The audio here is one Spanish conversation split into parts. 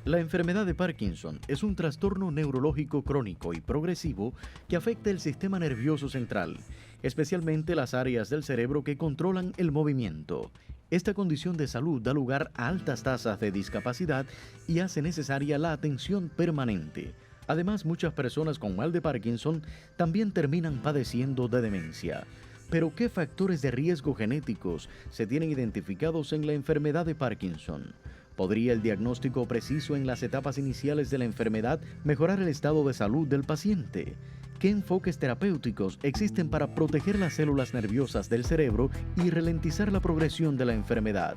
La enfermedad de Parkinson es un trastorno neurológico crónico y progresivo que afecta el sistema nervioso central, especialmente las áreas del cerebro que controlan el movimiento. Esta condición de salud da lugar a altas tasas de discapacidad y hace necesaria la atención permanente. Además, muchas personas con mal de Parkinson también terminan padeciendo de demencia. Pero, ¿qué factores de riesgo genéticos se tienen identificados en la enfermedad de Parkinson? ¿Podría el diagnóstico preciso en las etapas iniciales de la enfermedad mejorar el estado de salud del paciente? ¿Qué enfoques terapéuticos existen para proteger las células nerviosas del cerebro y ralentizar la progresión de la enfermedad?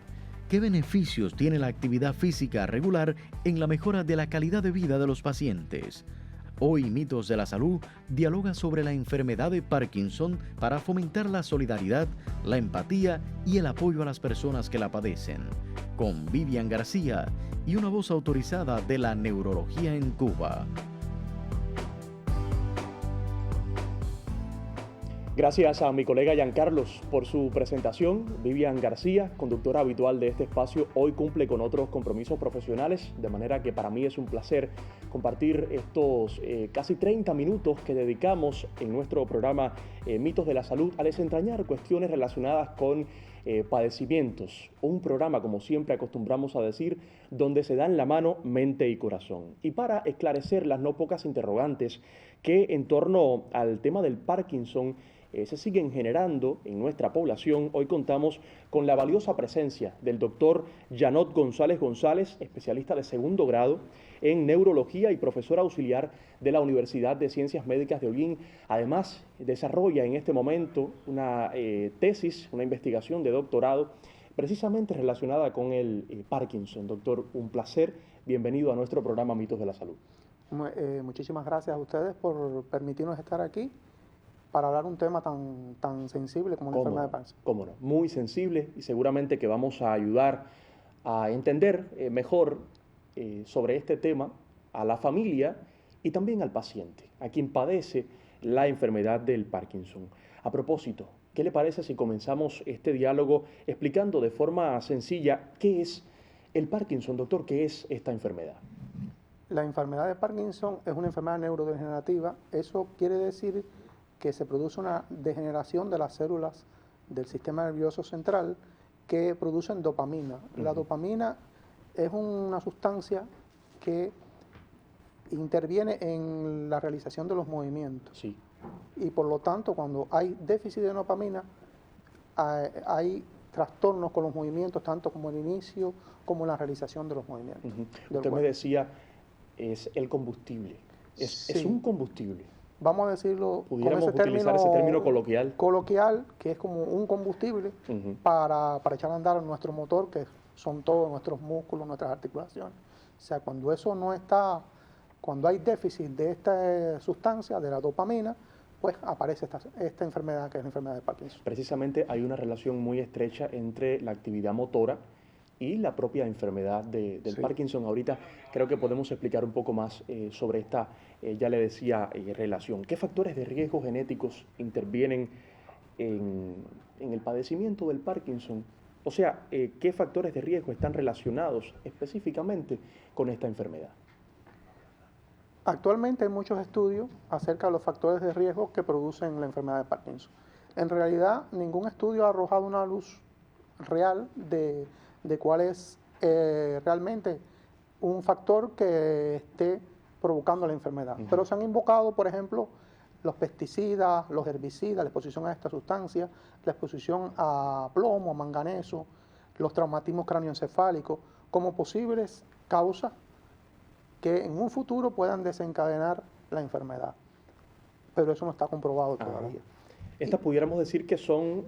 ¿Qué beneficios tiene la actividad física regular en la mejora de la calidad de vida de los pacientes? Hoy Mitos de la Salud dialoga sobre la enfermedad de Parkinson para fomentar la solidaridad, la empatía y el apoyo a las personas que la padecen. Con Vivian García y una voz autorizada de la neurología en Cuba. Gracias a mi colega Giancarlos por su presentación. Vivian García, conductora habitual de este espacio, hoy cumple con otros compromisos profesionales, de manera que para mí es un placer compartir estos casi 30 minutos que dedicamos en nuestro programa Mitos de la Salud a desentrañar cuestiones relacionadas con padecimientos. Un programa, como siempre acostumbramos a decir, donde se dan la mano mente y corazón. Y para esclarecer las no pocas interrogantes que en torno al tema del Parkinson se siguen generando en nuestra población, hoy contamos con la valiosa presencia del doctor Yanot González González, especialista de segundo grado en neurología y profesor auxiliar de la Universidad de Ciencias Médicas de Holguín. Además, desarrolla en este momento una tesis, una investigación de doctorado precisamente relacionada con el Parkinson. Doctor, un placer. Bienvenido a nuestro programa Mitos de la Salud. Muchísimas gracias a ustedes por permitirnos estar aquí para hablar un tema tan sensible como la enfermedad de Parkinson. Cómo no, muy sensible, y seguramente que vamos a ayudar a entender mejor sobre este tema a la familia y también al paciente, a quien padece la enfermedad del Parkinson. A propósito, ¿qué le parece si comenzamos este diálogo explicando de forma sencilla qué es el Parkinson, doctor? ¿Qué es esta enfermedad? La enfermedad de Parkinson es una enfermedad neurodegenerativa. Eso quiere decir que se produce una degeneración de las células del sistema nervioso central que producen dopamina. La dopamina es una sustancia que interviene en la realización de los movimientos. Sí. Y por lo tanto, cuando hay déficit de dopamina, hay trastornos con los movimientos, tanto como el inicio como la realización de los movimientos. Usted me decía, es el combustible. Es un combustible. Vamos a decirlo con utilizar ese término coloquial. Coloquial, que es como un combustible para echar a andar nuestro motor, que son todos nuestros músculos, nuestras articulaciones. O sea, cuando eso no está, cuando hay déficit de esta sustancia, de la dopamina, pues aparece esta enfermedad, que es la enfermedad de Parkinson. Precisamente hay una relación muy estrecha entre la actividad motora y la propia enfermedad del Parkinson. Ahorita creo que podemos explicar un poco más sobre esta, ya le decía, relación. ¿Qué factores de riesgo genéticos intervienen en el padecimiento del Parkinson? O sea, ¿qué factores de riesgo están relacionados específicamente con esta enfermedad? Actualmente hay muchos estudios acerca de los factores de riesgo que producen la enfermedad de Parkinson. En realidad, ningún estudio ha arrojado una luz real de cuál es realmente un factor que esté provocando la enfermedad. Pero se han invocado, por ejemplo, los pesticidas, los herbicidas, la exposición a esta sustancia, la exposición a plomo, a manganeso, los traumatismos cráneoencefálicos, como posibles causas que en un futuro puedan desencadenar la enfermedad. Pero eso no está comprobado todavía. Estas pudiéramos decir que son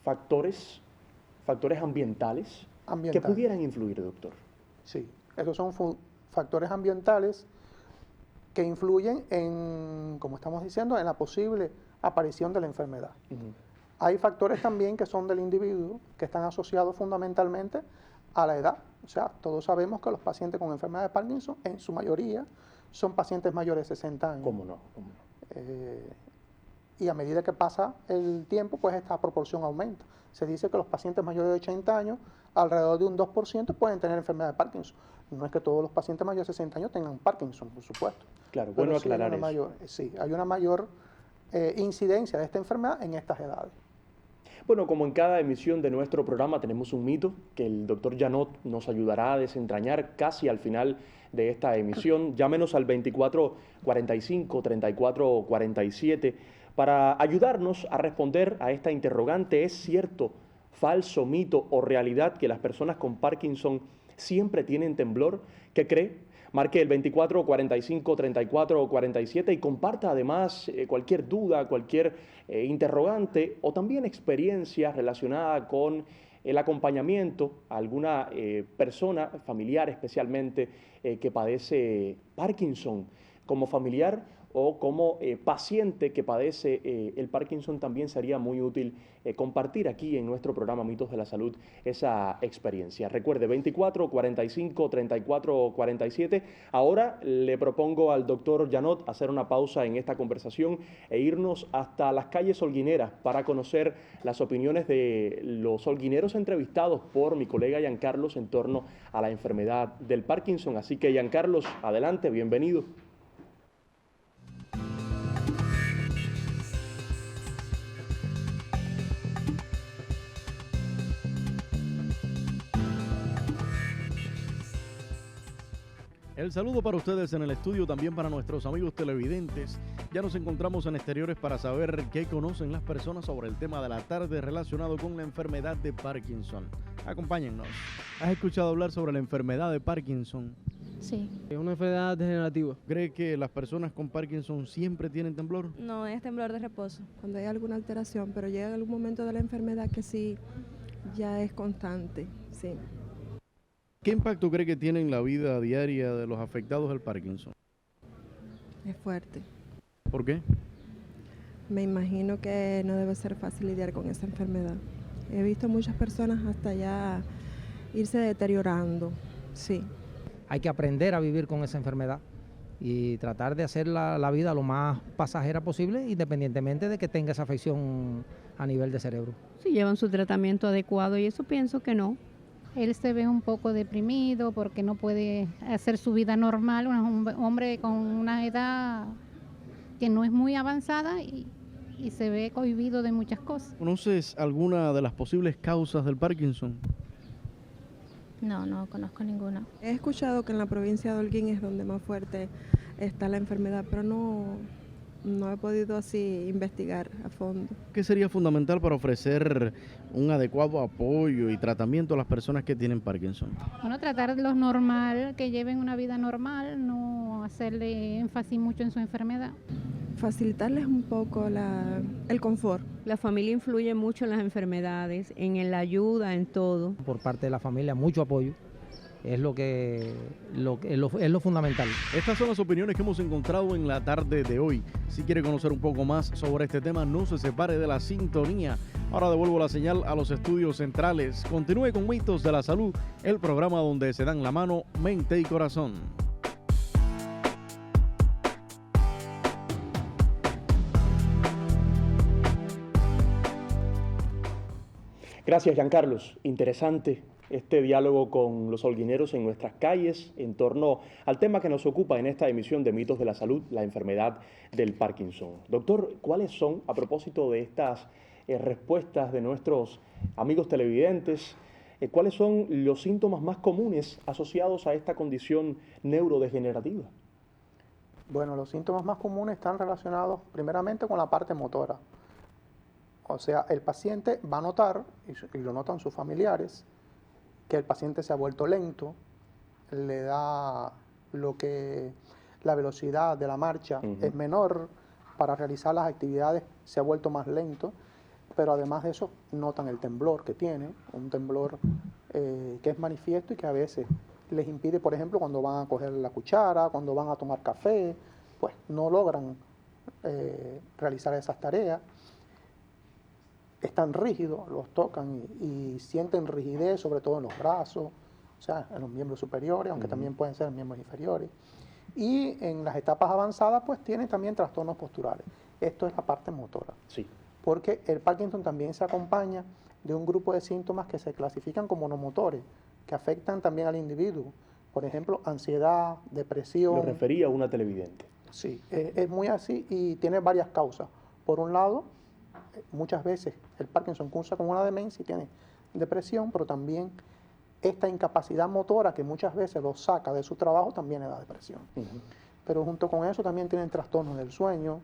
factores ambientales que pudieran influir, doctor. Sí, esos son factores ambientales que influyen en, como estamos diciendo, en la posible aparición de la enfermedad. Hay factores también que son del individuo, que están asociados fundamentalmente a la edad. O sea, todos sabemos que los pacientes con enfermedad de Parkinson, en su mayoría, son pacientes mayores de 60 años. ¿Cómo no? y a medida que pasa el tiempo, pues esta proporción aumenta. Se dice que los pacientes mayores de 80 años, alrededor de un 2% pueden tener enfermedad de Parkinson. No es que todos los pacientes mayores de 60 años tengan Parkinson, por supuesto. Claro, bueno aclarar eso. Hay una mayor incidencia de esta enfermedad en estas edades. Bueno, como en cada emisión de nuestro programa tenemos un mito que el doctor Janot nos ayudará a desentrañar casi al final de esta emisión. Llámenos al 2445-3447 para ayudarnos a responder a esta interrogante. ¿Es cierto, falso, mito o realidad que las personas con Parkinson siempre tienen temblor? ¿Qué cree? Marque el 2445-3447 y comparta además cualquier duda, cualquier interrogante o también experiencia relacionada con el acompañamiento a alguna persona familiar especialmente que padece Parkinson. Como familiar o como paciente que padece el Parkinson también sería muy útil compartir aquí en nuestro programa Mitos de la Salud esa experiencia. Recuerde, 2445-3447. Ahora le propongo al doctor Janot hacer una pausa en esta conversación e irnos hasta las calles holguineras para conocer las opiniones de los holguineros entrevistados por mi colega Giancarlos en torno a la enfermedad del Parkinson. Así que Giancarlos, adelante, bienvenido. El saludo para ustedes en el estudio, también para nuestros amigos televidentes. Ya nos encontramos en exteriores para saber qué conocen las personas sobre el tema de la tarde relacionado con la enfermedad de Parkinson. Acompáñennos. ¿Has escuchado hablar sobre la enfermedad de Parkinson? Sí. Es una enfermedad degenerativa. ¿Cree que las personas con Parkinson siempre tienen temblor? No, es temblor de reposo. Cuando hay alguna alteración, pero llega algún momento de la enfermedad que sí ya es constante, sí. ¿Qué impacto cree que tiene en la vida diaria de los afectados del Parkinson? Es fuerte. ¿Por qué? Me imagino que no debe ser fácil lidiar con esa enfermedad. He visto muchas personas hasta ya irse deteriorando, sí. Hay que aprender a vivir con esa enfermedad y tratar de hacer la vida lo más pasajera posible, independientemente de que tenga esa afección a nivel de cerebro. Si llevan su tratamiento adecuado, y eso pienso que no. Él se ve un poco deprimido porque no puede hacer su vida normal, un hombre con una edad que no es muy avanzada y se ve cohibido de muchas cosas. ¿Conoces alguna de las posibles causas del Parkinson? No conozco ninguna. He escuchado que en la provincia de Holguín es donde más fuerte está la enfermedad, pero no he podido así investigar a fondo. ¿Qué sería fundamental para ofrecer un adecuado apoyo y tratamiento a las personas que tienen Parkinson? Bueno, tratarlos normal, que lleven una vida normal, no hacerle énfasis mucho en su enfermedad. Facilitarles un poco el confort. La familia influye mucho en las enfermedades, en la ayuda, en todo. Por parte de la familia, mucho apoyo. Es lo fundamental. Estas son las opiniones que hemos encontrado en la tarde de hoy. Si quiere conocer un poco más sobre este tema, no se separe de la sintonía. Ahora devuelvo la señal a los estudios centrales. Continúe con Mitos de la Salud, el programa donde se dan la mano mente y corazón. Gracias, Giancarlos. Interesante este diálogo con los holguineros en nuestras calles en torno al tema que nos ocupa en esta emisión de Mitos de la Salud, la enfermedad del Parkinson. Doctor, ¿cuáles son, a propósito de estas respuestas de nuestros amigos televidentes, cuáles son los síntomas más comunes asociados a esta condición neurodegenerativa? Bueno, los síntomas más comunes están relacionados primeramente con la parte motora. O sea, el paciente va a notar, y lo notan sus familiares, que el paciente se ha vuelto lento, le da la velocidad de la marcha es menor, para realizar las actividades se ha vuelto más lento, pero además de eso notan el temblor que tiene, un temblor que es manifiesto y que a veces les impide, por ejemplo, cuando van a coger la cuchara, cuando van a tomar café, pues no logran realizar esas tareas. Están rígidos, los tocan y sienten rigidez, sobre todo en los brazos, o sea, en los miembros superiores, aunque también pueden ser en miembros inferiores. Y en las etapas avanzadas, pues tienen también trastornos posturales. Esto es la parte motora. Sí. Porque el Parkinson también se acompaña de un grupo de síntomas que se clasifican como no motores, que afectan también al individuo. Por ejemplo, ansiedad, depresión. Lo refería a una televidente. Sí, es muy así y tiene varias causas. Por un lado, muchas veces el Parkinson cursa con una demencia y tiene depresión, pero también esta incapacidad motora que muchas veces lo saca de su trabajo también le da depresión. Pero junto con eso también tienen trastornos del sueño,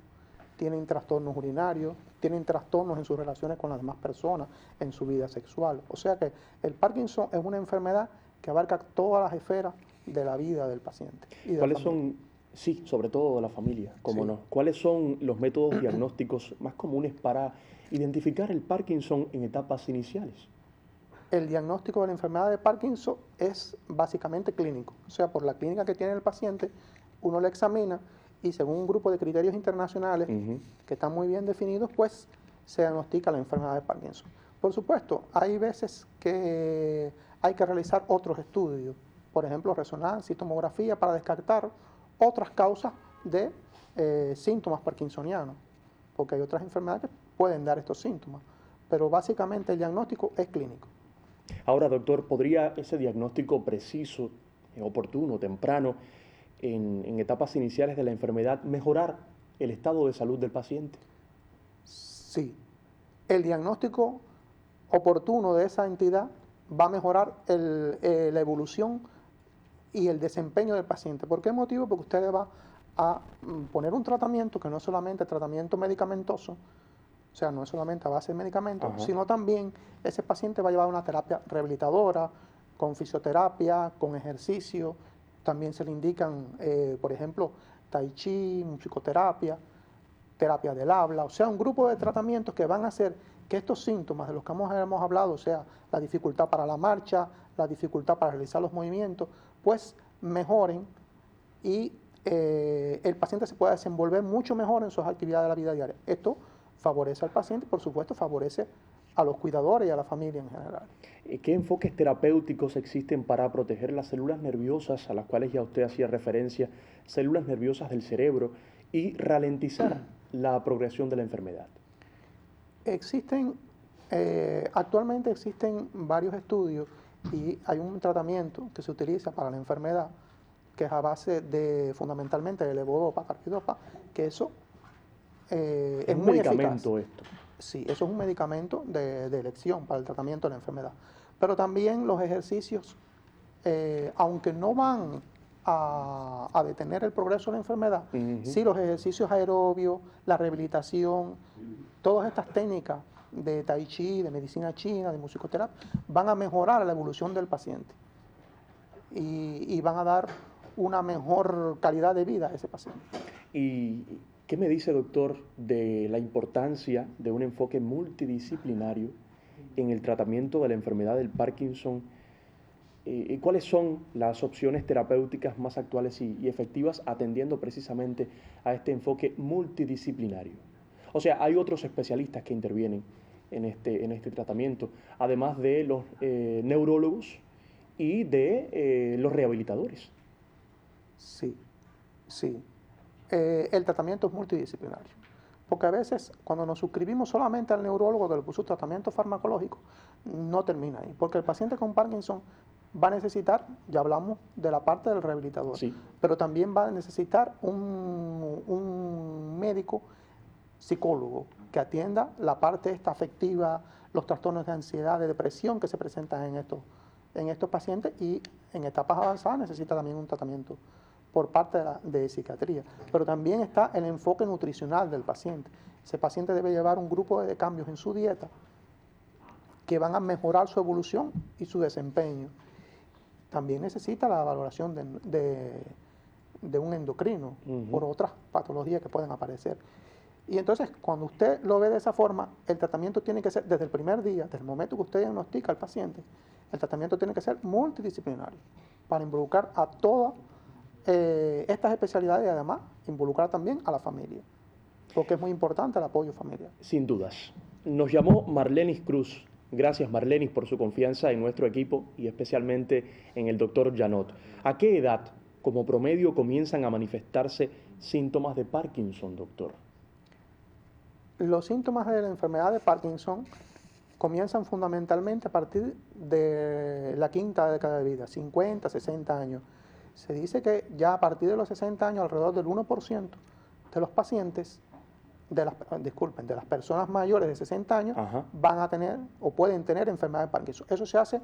tienen trastornos urinarios, tienen trastornos en sus relaciones con las demás personas, en su vida sexual. O sea que el Parkinson es una enfermedad que abarca todas las esferas de la vida del paciente. Y de ¿Cuáles la familia. son, sí, sobre todo de la familia, cómo Sí. no, cuáles son los métodos diagnósticos más comunes para identificar el Parkinson en etapas iniciales? El diagnóstico de la enfermedad de Parkinson es básicamente clínico. O sea, por la clínica que tiene el paciente, uno le examina y según un grupo de criterios internacionales que están muy bien definidos, pues se diagnostica la enfermedad de Parkinson. Por supuesto, hay veces que hay que realizar otros estudios, por ejemplo, resonancia y tomografía para descartar otras causas de síntomas parkinsonianos, porque hay otras enfermedades que pueden dar estos síntomas, pero básicamente el diagnóstico es clínico. Ahora, doctor, ¿podría ese diagnóstico preciso, oportuno, temprano, en etapas iniciales de la enfermedad, mejorar el estado de salud del paciente? Sí, el diagnóstico oportuno de esa entidad va a mejorar la evolución y el desempeño del paciente. ¿Por qué motivo? Porque usted va a poner un tratamiento que no es solamente tratamiento medicamentoso, o sea, no es solamente a base de medicamentos, sino también ese paciente va a llevar una terapia rehabilitadora, con fisioterapia, con ejercicio. También se le indican, por ejemplo, tai chi, musicoterapia, terapia del habla, o sea, un grupo de tratamientos que van a hacer que estos síntomas de los que hemos hablado, o sea, la dificultad para la marcha, la dificultad para realizar los movimientos, pues mejoren y el paciente se pueda desenvolver mucho mejor en sus actividades de la vida diaria. Esto favorece al paciente y, por supuesto, favorece a los cuidadores y a la familia en general. ¿Qué enfoques terapéuticos existen para proteger las células nerviosas, a las cuales ya usted hacía referencia, células nerviosas del cerebro, y ralentizar la progresión de la enfermedad? Actualmente existen varios estudios y hay un tratamiento que se utiliza para la enfermedad que es a base de fundamentalmente de levodopa, carbidopa, que eso es muy eficaz. ¿Es un medicamento esto? Sí, eso es un medicamento de elección para el tratamiento de la enfermedad. Pero también los ejercicios, aunque no van a detener el progreso de la enfermedad, sí los ejercicios aerobios, la rehabilitación, todas estas técnicas de tai chi, de medicina china, de musicoterapia, van a mejorar la evolución del paciente y van a dar una mejor calidad de vida a ese paciente. ¿Y qué me dice, doctor, de la importancia de un enfoque multidisciplinario en el tratamiento de la enfermedad del Parkinson? ¿Cuáles son las opciones terapéuticas más actuales y efectivas atendiendo precisamente a este enfoque multidisciplinario? O sea, hay otros especialistas que intervienen en este tratamiento, además de los neurólogos y de los rehabilitadores. Sí, sí. El tratamiento es multidisciplinario, porque a veces cuando nos suscribimos solamente al neurólogo que le puso tratamiento farmacológico, no termina ahí, porque el paciente con Parkinson va a necesitar, ya hablamos de la parte del rehabilitador, Sí. pero también va a necesitar un médico psicólogo que atienda la parte esta afectiva, los trastornos de ansiedad, de depresión que se presentan en estos pacientes, y en etapas avanzadas necesita también un tratamiento por parte de psiquiatría. Pero también está el enfoque nutricional del paciente. Ese paciente debe llevar un grupo de cambios en su dieta que van a mejorar su evolución y su desempeño. También necesita la valoración de un endocrino por otras patologías que pueden aparecer. Y entonces, cuando usted lo ve de esa forma, el tratamiento tiene que ser, desde el primer día, desde el momento que usted diagnostica al paciente, el tratamiento tiene que ser multidisciplinario para involucrar a todas estas especialidades y además involucrar también a la familia, porque es muy importante el apoyo familiar. Sin dudas. Nos llamó Marlenis Cruz. Gracias, Marlenis, por su confianza en nuestro equipo y especialmente en el doctor Janot. ¿A qué edad, como promedio, comienzan a manifestarse síntomas de Parkinson, doctor? Los síntomas de la enfermedad de Parkinson comienzan fundamentalmente a partir de la quinta década de vida, 50, 60 años. Se dice que ya a partir de los 60 años, alrededor del 1% de los pacientes, de las personas mayores de 60 años, van a tener o pueden tener enfermedad de Parkinson. Eso se hace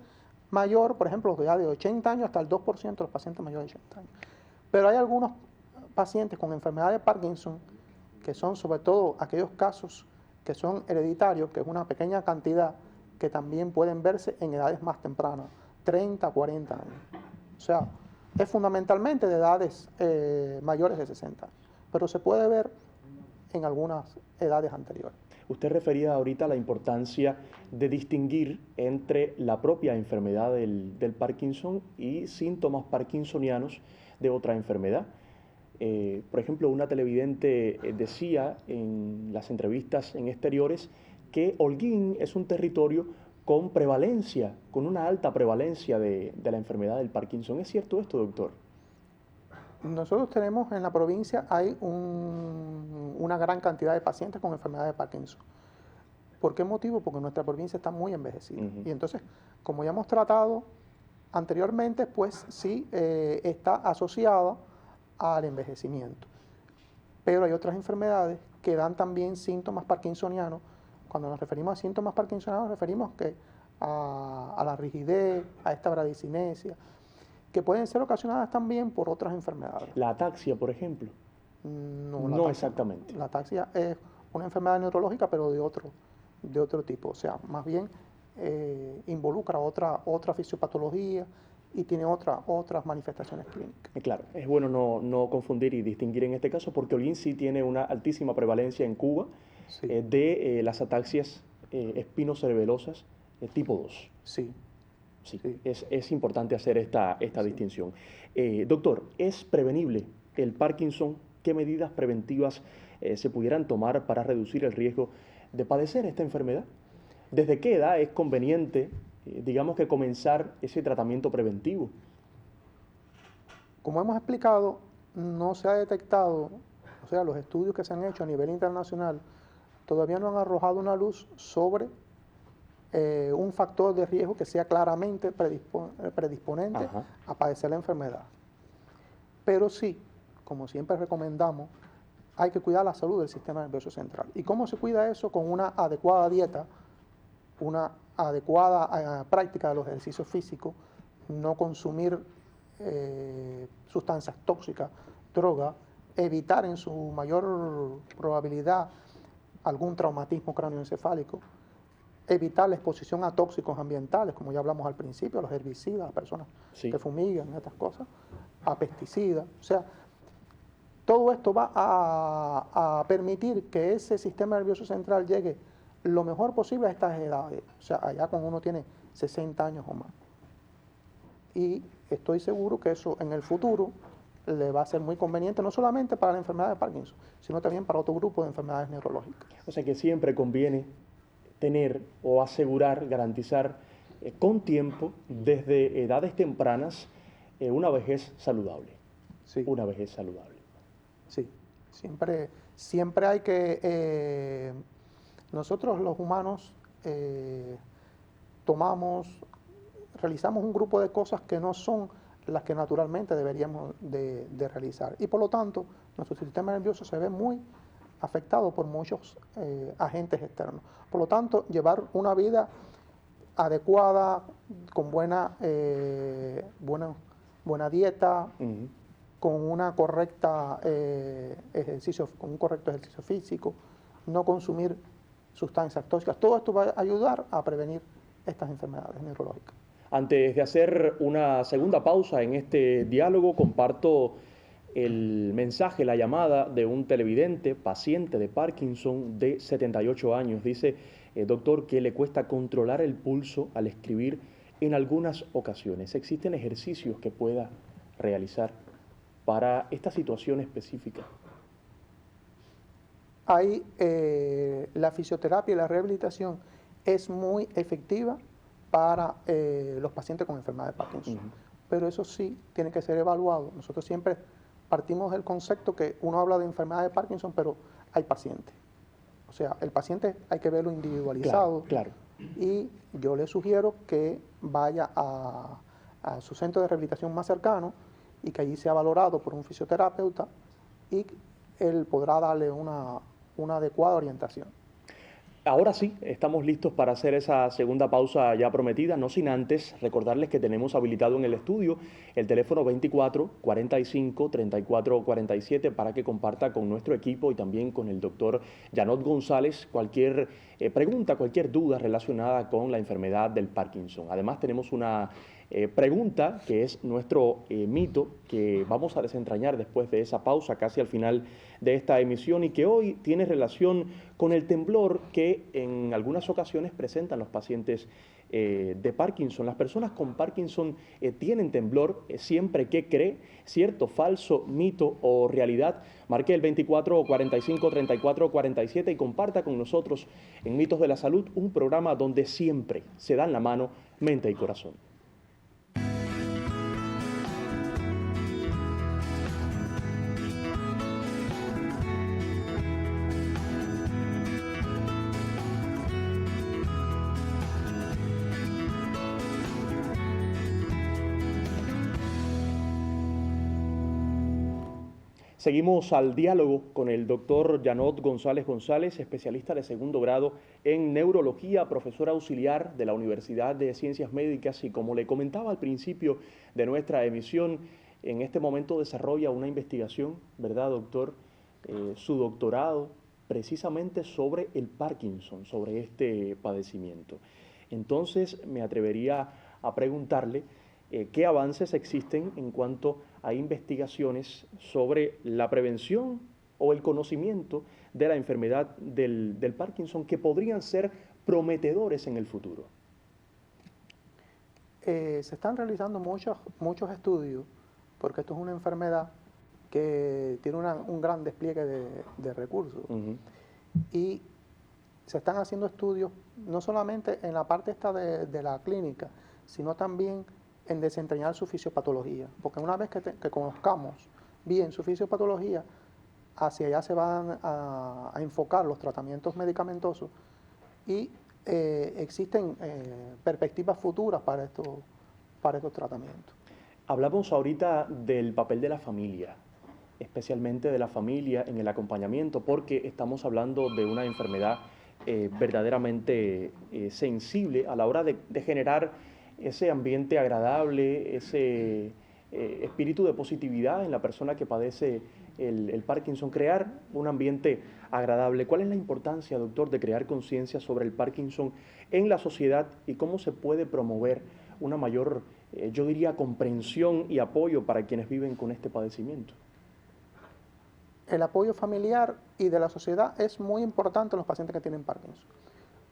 mayor, por ejemplo, ya de 80 años hasta el 2% de los pacientes mayores de 80 años. Pero hay algunos pacientes con enfermedad de Parkinson que son sobre todo aquellos casos que son hereditarios, que es una pequeña cantidad que también pueden verse en edades más tempranas, 30, 40 años. O sea, es fundamentalmente de edades mayores de 60 años, pero se puede ver en algunas edades anteriores. Usted refería ahorita a la importancia de distinguir entre la propia enfermedad del Parkinson y síntomas parkinsonianos de otra enfermedad. Por ejemplo, una televidente decía en las entrevistas en exteriores que Holguín es un territorio con prevalencia, con una alta prevalencia de la enfermedad del Parkinson. ¿Es cierto esto, doctor? Nosotros tenemos en la provincia, hay una gran cantidad de pacientes con enfermedad de Parkinson. ¿Por qué motivo? Porque nuestra provincia está muy envejecida. Y entonces, como ya hemos tratado anteriormente, pues sí está asociada al envejecimiento. Pero hay otras enfermedades que dan también síntomas parkinsonianos. Cuando nos referimos a síntomas parkinsonianos, nos referimos a la rigidez, a esta bradicinesia, que pueden ser ocasionadas también por otras enfermedades. ¿La ataxia, por ejemplo? No, exactamente. La ataxia es una enfermedad neurológica, pero de otro tipo. O sea, más bien involucra otra fisiopatología y tiene otras manifestaciones clínicas. Claro, es bueno no confundir y distinguir en este caso, porque Holguín sí tiene una altísima prevalencia en Cuba de las ataxias espinocerebelosas tipo 2. Sí. Es importante hacer esta distinción. Doctor, ¿es prevenible el Parkinson? ¿Qué medidas preventivas se pudieran tomar para reducir el riesgo de padecer esta enfermedad? ¿Desde qué edad es conveniente, digamos, que comenzar ese tratamiento preventivo? Como hemos explicado, no se ha detectado, o sea, los estudios que se han hecho a nivel internacional todavía no han arrojado una luz sobre un factor de riesgo que sea claramente predisponente a padecer la enfermedad. Pero sí, como siempre recomendamos, hay que cuidar la salud del sistema nervioso central. ¿Y cómo se cuida eso? Con una adecuada dieta, una adecuada práctica de los ejercicios físicos, no consumir sustancias tóxicas, drogas, evitar en su mayor probabilidad algún traumatismo cráneoencefálico, evitar la exposición a tóxicos ambientales, como ya hablamos al principio, a los herbicidas, a las personas que fumigan, estas cosas, a pesticidas. O sea, todo esto va a permitir que ese sistema nervioso central llegue lo mejor posible a estas edades, o sea, allá cuando uno tiene 60 años o más. Y estoy seguro que eso en el futuro le va a ser muy conveniente, no solamente para la enfermedad de Parkinson, sino también para otro grupo de enfermedades neurológicas. O sea que siempre conviene tener o asegurar, garantizar con tiempo, desde edades tempranas, una vejez saludable. Sí. Una vejez saludable. Sí, siempre hay que... nosotros los humanos realizamos un grupo de cosas que no son las que naturalmente deberíamos de realizar. Y por lo tanto, nuestro sistema nervioso se ve muy afectado por muchos agentes externos. Por lo tanto, llevar una vida adecuada, con buena dieta, con una correcta con un correcto ejercicio físico, no consumir sustancias tóxicas, todo esto va a ayudar a prevenir estas enfermedades neurológicas. Antes de hacer una segunda pausa en este diálogo, comparto el mensaje, la llamada de un televidente, paciente de Parkinson de 78 años. Dice, doctor, que le cuesta controlar el pulso al escribir en algunas ocasiones. ¿Existen ejercicios que pueda realizar para esta situación específica? Ahí la fisioterapia y la rehabilitación es muy efectiva para los pacientes con enfermedad de Parkinson. Pero eso sí tiene que ser evaluado. Nosotros siempre partimos del concepto que uno habla de enfermedad de Parkinson, pero hay pacientes. O sea, el paciente hay que verlo individualizado. Claro. Y yo le sugiero que vaya a su centro de rehabilitación más cercano y que allí sea valorado por un fisioterapeuta y él podrá darle una adecuada orientación. Ahora sí, estamos listos para hacer esa segunda pausa ya prometida, no sin antes recordarles que tenemos habilitado en el estudio el teléfono 24 45 34 47 para que comparta con nuestro equipo y también con el doctor Janot González cualquier pregunta, cualquier duda relacionada con la enfermedad del Parkinson. Además tenemos una pregunta que es nuestro mito que vamos a desentrañar después de esa pausa casi al final de esta emisión y que hoy tiene relación con el temblor que en algunas ocasiones presentan los pacientes de Parkinson. Las personas con Parkinson tienen temblor siempre que cree, cierto, falso, mito o realidad. Marque el 24 45 34 47 y comparta con nosotros en Mitos de la Salud un programa donde siempre se dan la mano mente y corazón. Seguimos al diálogo con el doctor Janot González González, especialista de segundo grado en neurología, profesor auxiliar de la Universidad de Ciencias Médicas y como le comentaba al principio de nuestra emisión, en este momento desarrolla una investigación, ¿verdad, doctor? Su doctorado precisamente sobre el Parkinson, sobre este padecimiento. Entonces me atrevería a preguntarle qué avances existen en cuanto a investigaciones sobre la prevención o el conocimiento de la enfermedad del Parkinson que podrían ser prometedores en el futuro. Se están realizando muchos estudios porque esto es una enfermedad que tiene un gran despliegue de recursos. Y se están haciendo estudios no solamente en la parte esta de la clínica, sino también en desentrañar su fisiopatología, porque una vez que conozcamos bien su fisiopatología, hacia allá se van a enfocar los tratamientos medicamentosos y existen perspectivas futuras para estos tratamientos. Hablamos ahorita del papel de la familia, especialmente de la familia en el acompañamiento, porque estamos hablando de una enfermedad verdaderamente sensible a la hora de generar ese ambiente agradable, ese espíritu de positividad en la persona que padece el Parkinson, crear un ambiente agradable. ¿Cuál es la importancia, doctor, de crear conciencia sobre el Parkinson en la sociedad y cómo se puede promover una mayor, yo diría, comprensión y apoyo para quienes viven con este padecimiento? El apoyo familiar y de la sociedad es muy importante en los pacientes que tienen Parkinson.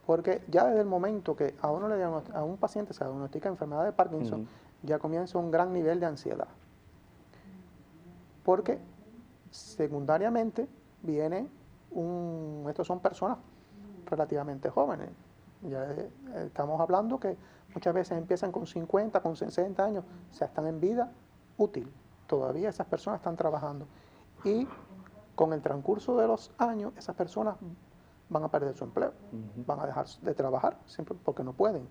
Porque ya desde el momento que a un paciente se diagnostica enfermedad de Parkinson, ya comienza un gran nivel de ansiedad. Porque secundariamente estos son personas relativamente jóvenes. Ya estamos hablando que muchas veces empiezan con 50, con 60 años, o sea, están en vida útil. Todavía esas personas están trabajando. Y con el transcurso de los años, esas personas van a perder su empleo, van a dejar de trabajar siempre porque no pueden,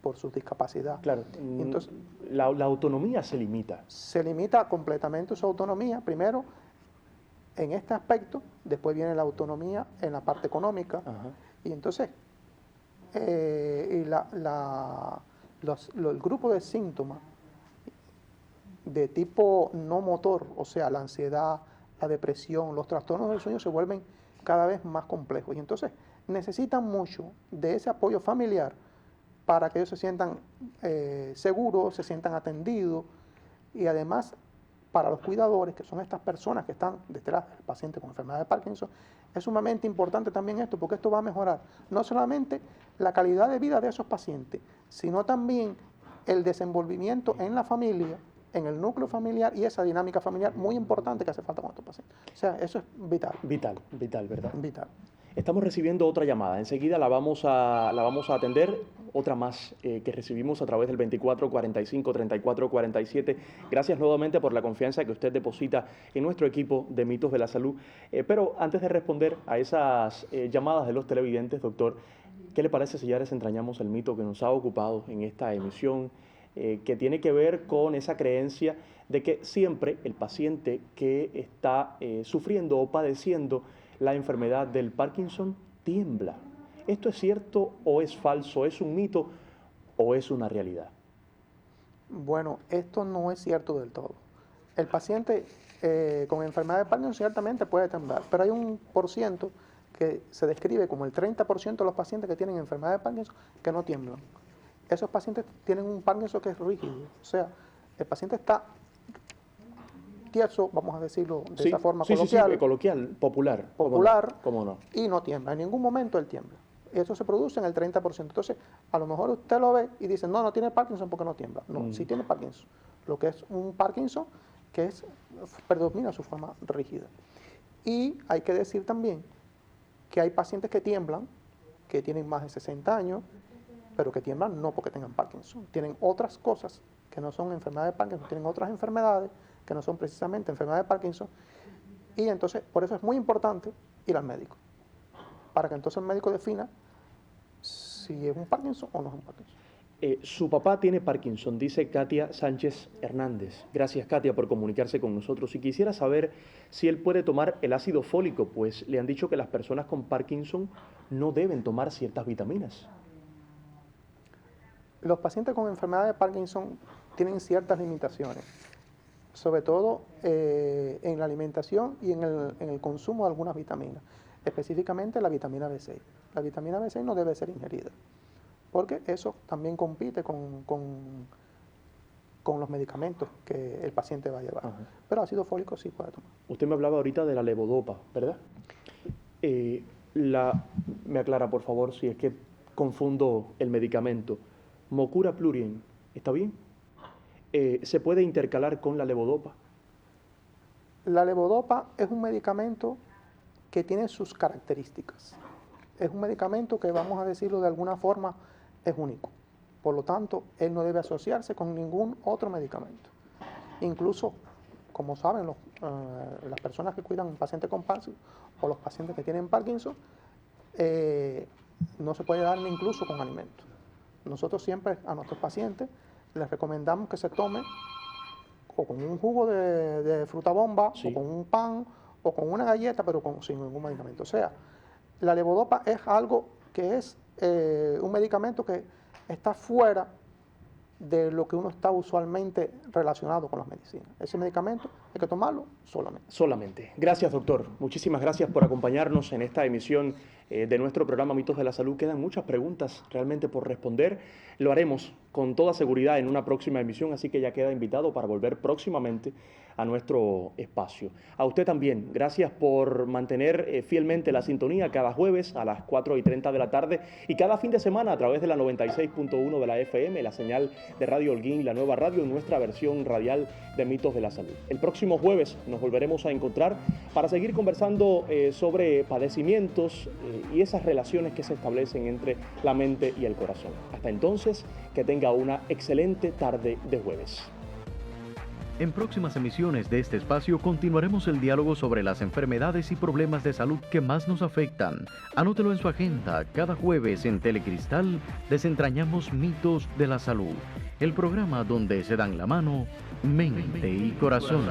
por su discapacidad. Claro, entonces la autonomía se limita. Se limita completamente su autonomía, primero en este aspecto, después viene la autonomía en la parte económica, y entonces el grupo de síntomas de tipo no motor, o sea, la ansiedad, la depresión, los trastornos del sueño se vuelven cada vez más complejos y entonces necesitan mucho de ese apoyo familiar para que ellos se sientan seguros, se sientan atendidos y además para los cuidadores, que son estas personas que están detrás del paciente con enfermedad de Parkinson, es sumamente importante también esto porque esto va a mejorar no solamente la calidad de vida de esos pacientes, sino también el desenvolvimiento en la familia, en el núcleo familiar y esa dinámica familiar muy importante que hace falta con estos pacientes. O sea, eso es vital. Vital, ¿verdad? Vital. Estamos recibiendo otra llamada. Enseguida la vamos a atender. Otra más que recibimos a través del 2445-3447. Gracias nuevamente por la confianza que usted deposita en nuestro equipo de Mitos de la Salud. Pero antes de responder a esas llamadas de los televidentes, doctor, ¿qué le parece si ya desentrañamos el mito que nos ha ocupado en esta emisión, que tiene que ver con esa creencia de que siempre el paciente que está sufriendo o padeciendo la enfermedad del Parkinson tiembla? ¿Esto es cierto o es falso? ¿Es un mito o es una realidad? Bueno, esto no es cierto del todo. El paciente con enfermedad de Parkinson ciertamente puede temblar, pero hay un porciento que se describe como el 30% de los pacientes que tienen enfermedad de Parkinson que no tiemblan. Esos pacientes tienen un Parkinson que es rígido, o sea, el paciente está tieso, vamos a decirlo de esa forma coloquial. Sí, coloquial, popular. ¿Cómo no? Y no tiembla, en ningún momento él tiembla. Eso se produce en el 30%. Entonces, a lo mejor usted lo ve y dice, no tiene Parkinson porque no tiembla. No, sí tiene Parkinson. Lo que es un Parkinson que predomina su forma rígida. Y hay que decir también que hay pacientes que tiemblan, que tienen más de 60 años, pero que tiemblan no porque tengan Parkinson. Tienen otras cosas que no son enfermedades de Parkinson, tienen otras enfermedades que no son precisamente enfermedades de Parkinson. Y entonces, por eso es muy importante ir al médico, para que entonces el médico defina si es un Parkinson o no es un Parkinson. Su papá tiene Parkinson, dice Katia Sánchez Hernández. Gracias, Katia, por comunicarse con nosotros. Y quisiera saber si él puede tomar el ácido fólico, pues le han dicho que las personas con Parkinson no deben tomar ciertas vitaminas. Los pacientes con enfermedad de Parkinson tienen ciertas limitaciones, sobre todo en la alimentación y en el consumo de algunas vitaminas, específicamente la vitamina B6. La vitamina B6 no debe ser ingerida, porque eso también compite con los medicamentos que el paciente va a llevar. Ajá. Pero ácido fólico sí puede tomar. Usted me hablaba ahorita de la levodopa, ¿verdad? Me aclara, por favor, si es que confundo el medicamento. Mocura Plurien, ¿está bien? ¿Se puede intercalar con la levodopa? La levodopa es un medicamento que tiene sus características. Es un medicamento que, vamos a decirlo de alguna forma, es único. Por lo tanto, él no debe asociarse con ningún otro medicamento. Incluso, como saben, las personas que cuidan a un paciente con Parkinson o los pacientes que tienen Parkinson, no se puede dar incluso con alimentos. Nosotros siempre a nuestros pacientes les recomendamos que se tome o con un jugo de fruta bomba, sí, o con un pan, o con una galleta, pero sin ningún medicamento. O sea, la levodopa es algo que es un medicamento que está fuera de lo que uno está usualmente relacionado con las medicinas. Ese medicamento hay que tomarlo solamente. Gracias, doctor. Muchísimas gracias por acompañarnos en esta emisión de nuestro programa Mitos de la Salud. Quedan muchas preguntas realmente por responder. Lo haremos con toda seguridad en una próxima emisión, así que ya queda invitado para volver próximamente a nuestro espacio. A usted también, gracias por mantener fielmente la sintonía cada jueves a las 4:30 de la tarde y cada fin de semana a través de la 96.1 de la FM, la señal de Radio Holguín, la nueva radio, nuestra versión radial de Mitos de la Salud. El próximo jueves nos volveremos a encontrar para seguir conversando sobre padecimientos y esas relaciones que se establecen entre la mente y el corazón. Hasta entonces, que tenga una excelente tarde de jueves. En próximas emisiones de este espacio continuaremos el diálogo sobre las enfermedades y problemas de salud que más nos afectan. Anótelo en su agenda. Cada jueves en Telecristal desentrañamos mitos de la salud. El programa donde se dan la mano mente y corazón.